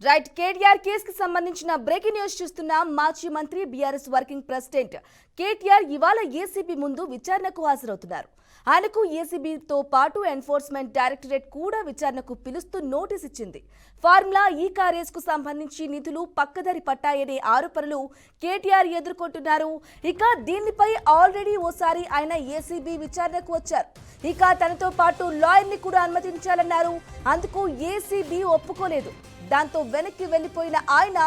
Right KTR కేసుకు సంబంధించిన breaking news చూస్తున్నాం. మాజీ మంత్రి బీఆర్ఎస్ వర్కింగ్ ప్రెసిడెంట్ కేటీఆర్ ఇవాళ ఏసీబీ ముందు విచారణకు హాజరవుతున్నారు. ఆయనకు ఏసీబీతో పాటు ఎన్ఫోర్స్మెంట్ డైరెక్టరేట్ కూడా విచారణకు పిలుస్తూ నోటీస్ ఇచ్చింది. ఫార్ములా ఈ కారేజ్ కు సంబంధించి నిధులు పక్కదారి పట్టాయనే ఆరోపణలు కేటీఆర్ ఎదుర్కొంటున్నారు. ఇక దీనిపై ఆల్రెడీ ఓసారి ఆయన ఏసీబీ విచారణకు వచ్చారు. ఇక తనతో పాటు లాయర్ ని కూడా అనుమతించాలన్నారు. అందుకు ఏసీబీ ఒప్పుకోలేదు. దాంతో వెనక్కి వెళ్లిపోయిన ఆయన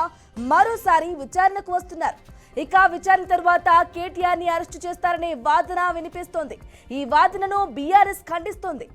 మరోసారి విచారణకు వస్తున్నారు. ఇక విచారణ తర్వాత కేటీఆర్ ని అరెస్టు చేస్తారనే వాదన వినిపిస్తోంది. ఈ వాదనను బీఆర్ఎస్ ఖండిస్తోంది.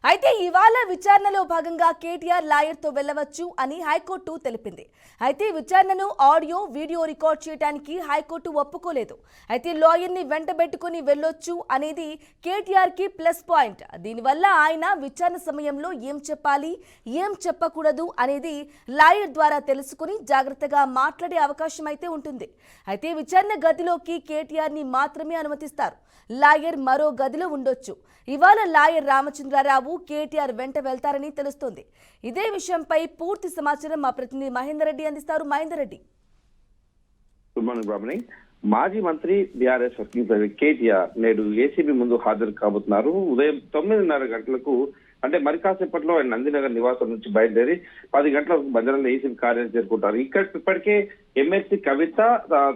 అయితే ఇవాళ విచారణలో భాగంగా కేటీఆర్ లాయర్తో వెళ్లవచ్చు అని హైకోర్టు తెలిపింది. అయితే విచారణను ఆడియో వీడియో రికార్డ్ చేయడానికి హైకోర్టు ఒప్పుకోలేదు. అయితే లాయర్ని వెంటబెట్టుకుని వెళ్లొచ్చు అనేది కేటీఆర్ కి ప్లస్ పాయింట్. దీనివల్ల ఆయన విచారణ సమయంలో ఏం చెప్పాలి ఏం చెప్పకూడదు అనేది లాయర్ ద్వారా తెలుసుకుని జాగ్రత్తగా మాట్లాడే అవకాశం అయితే ఉంటుంది. అయితే విచారణ గదిలోకి కేటీఆర్ ని మాత్రమే అనుమతిస్తారు. లాయర్ మరో గదిలో ఉండొచ్చు. ఇవాళ లాయర్ రామచంద్రరావు కేటీఆర్ వెంట వెళ్తారని తెలుస్తోంది. ఇదే విషయంపై పూర్తి సమాచారం మా ప్రతినిధి మహేందర్ రెడ్డి అందిస్తారు. మహేందర్ రెడ్డి. గుడ్ మార్నింగ్ బ్రాహ్మణి. మాజీ మంత్రి బీఆర్ఎస్ వర్కింగ్ ప్రెసిడెంట్ కేటీఆర్ నేడు ఏసీబీ ముందు హాజరు కాబోతున్నారు. ఉదయం 9:30 గంటలకు అంటే మరి కాసేపట్లో ఆయన నందినగర్ నివాసం నుంచి బయలుదేరి 10 గంటలకు బంజారాలో ఏసీబీ కార్యాలయం చేరుకుంటారు. ఇప్పటికే ఎమ్మెల్సీ కవిత,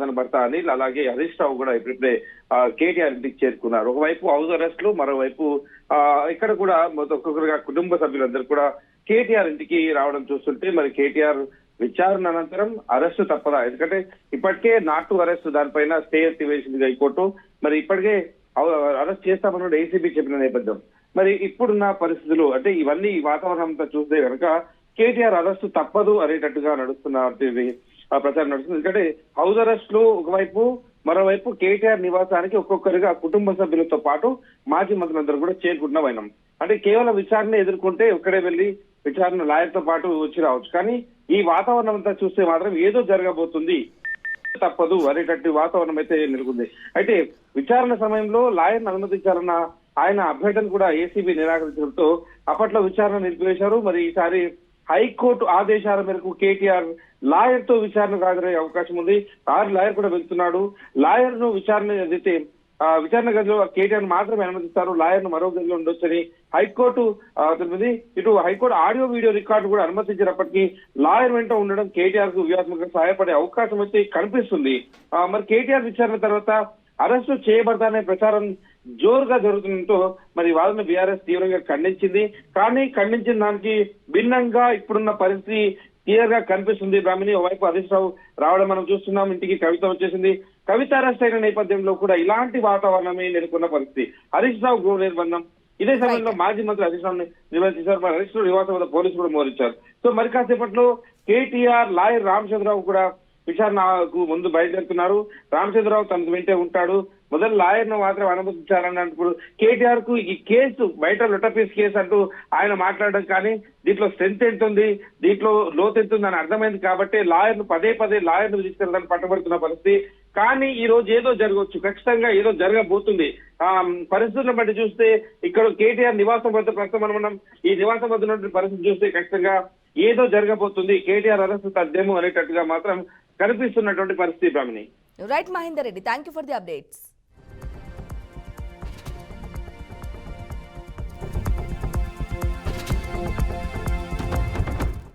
తన భర్త అనిల్, అలాగే హరీష్ రావు కూడా ఇప్పుడే కేటీఆర్ ఇంటికి చేరుకున్నారు. ఒకవైపు హౌస్ అరెస్టులు, మరోవైపు ఇక్కడ కూడా ఒక్కొక్కరుగా కుటుంబ సభ్యులందరూ కూడా కేటీఆర్ ఇంటికి రావడం చూస్తుంటే మరి కేటీఆర్ విచారణ అనంతరం అరెస్టు తప్పదా? ఎందుకంటే ఇప్పటికే నాట్ టు అరెస్ట్ దానిపైన స్టే ఎత్తివేసింది హైకోర్టు. మరి ఇప్పటికే అరెస్ట్ చేస్తామన్న ఏసీబీ చెప్పిన నేపథ్యం, మరి ఇప్పుడున్న పరిస్థితులు అంటే ఇవన్నీ వాతావరణం అంతా చూస్తే కనుక కేటీఆర్ అరెస్టు తప్పదు అనేటట్టుగా నడుస్తున్న ప్రచారం నడుస్తుంది. ఎందుకంటే హౌస్ అరెస్టులు ఒకవైపు, మరోవైపు కేటీఆర్ నివాసానికి ఒక్కొక్కరిగా కుటుంబ సభ్యులతో పాటు మాజీ మంత్రులందరూ కూడా చేరుకుంటున్నాం. అంటే కేవలం విచారణ ఎదుర్కొంటే ఇక్కడే వెళ్లి విచారణ లాయర్తో పాటు వచ్చి రావచ్చు. కానీ ఈ వాతావరణం అంతా చూస్తే మాత్రం ఏదో జరగబోతుంది, తప్పదు అనేటట్టు వాతావరణం అయితే నెలకొంది. అయితే విచారణ సమయంలో లాయర్ను అనుమతించాలన్న ఆయన అభ్యర్థన కూడా ఏసీబీ నిరాకరించడంతో అప్పట్లో విచారణ నిలిపివేశారు. మరి ఈసారి హైకోర్టు ఆదేశాల మేరకు కేటీఆర్ లాయర్ తో విచారణకు హాజరయ్యే అవకాశం ఉంది. లాయర్ కూడా వెళ్తున్నాడు. లాయర్ ను విచారణ గదిలో కేటీఆర్ మాత్రమే అనుమతిస్తారు. లాయర్ ను మరో గదిలో ఉండొచ్చని హైకోర్టు తెలిపింది. ఇటు హైకోర్టు ఆడియో వీడియో రికార్డు కూడా అనుమతించినప్పటికీ లాయర్ వెంట ఉండడం కేటీఆర్ కు వ్యూహాత్మకంగా సహాయపడే అవకాశం అయితే కనిపిస్తుంది. మరి కేటీఆర్ విచారణ తర్వాత అరెస్టు చేయబడతానే ప్రచారం జోరుగా జరుగుతుండటంతో మరి వాదన బీఆర్ఎస్ తీవ్రంగా ఖండించింది. కానీ ఖండించిన దానికి భిన్నంగా ఇప్పుడున్న పరిస్థితి క్లియర్ గా కనిపిస్తుంది. బ్రాహ్మణి ఓవైపు హరీష్ రావు రావడం మనం చూస్తున్నాం. ఇంటికి కవిత వచ్చేసింది. కవిత అరెస్ట్ అయిన నేపథ్యంలో కూడా ఇలాంటి వాతావరణమే నెలకొన్న పరిస్థితి. హరీష్ రావు గృహ నిర్బంధం. ఇదే సమయంలో మాజీ మంత్రి హరీష్ రావుని నిర్బంధించారు. మరి హరీష్ రావు నివాసం వద్ద పోలీసులు కూడా మోహరించారు. సో మరి కాసేపట్లో కేటీఆర్ లాయర్ రామచంద్రరావు కూడా విచారణకు ముందు బయలుదేరుతున్నారు. రామచంద్రరావు తనకు వెంటే ఉంటాడు. మొదలు లాయర్ ను మాత్రం అనుమతించాలన్నప్పుడు కేటీఆర్ కు ఈ కేసు బయట లొట్టపీస్ కేసు అంటూ ఆయన మాట్లాడడం, కానీ దీంట్లో స్ట్రెంత్ ఎంత ఉంది, దీంట్లో లోతు ఎంత ఉంది అని అర్థమైంది. కాబట్టి లాయర్ ను పదే లాయర్ ను తీసుకెళ్ళడానికి పట్టబడుతున్న పరిస్థితి. కానీ ఈ రోజు ఏదో జరగవచ్చు, ఖచ్చితంగా ఏదో జరగబోతుంది. పరిస్థితులను బట్టి చూస్తే ఇక్కడ కేటీఆర్ నివాసం వద్ద ప్రస్తుతం మనం ఈ నివాసం వద్ద ఉన్నటువంటి పరిస్థితి చూస్తే ఖచ్చితంగా ఏదో జరగబోతుంది. కేటీఆర్ అరెస్టు తథ్యము అనేటట్టుగా మాత్రం కనిపిస్తున్నటువంటి పరిస్థితి. Brahmani. Right Mahender Reddy, thank you for the updates.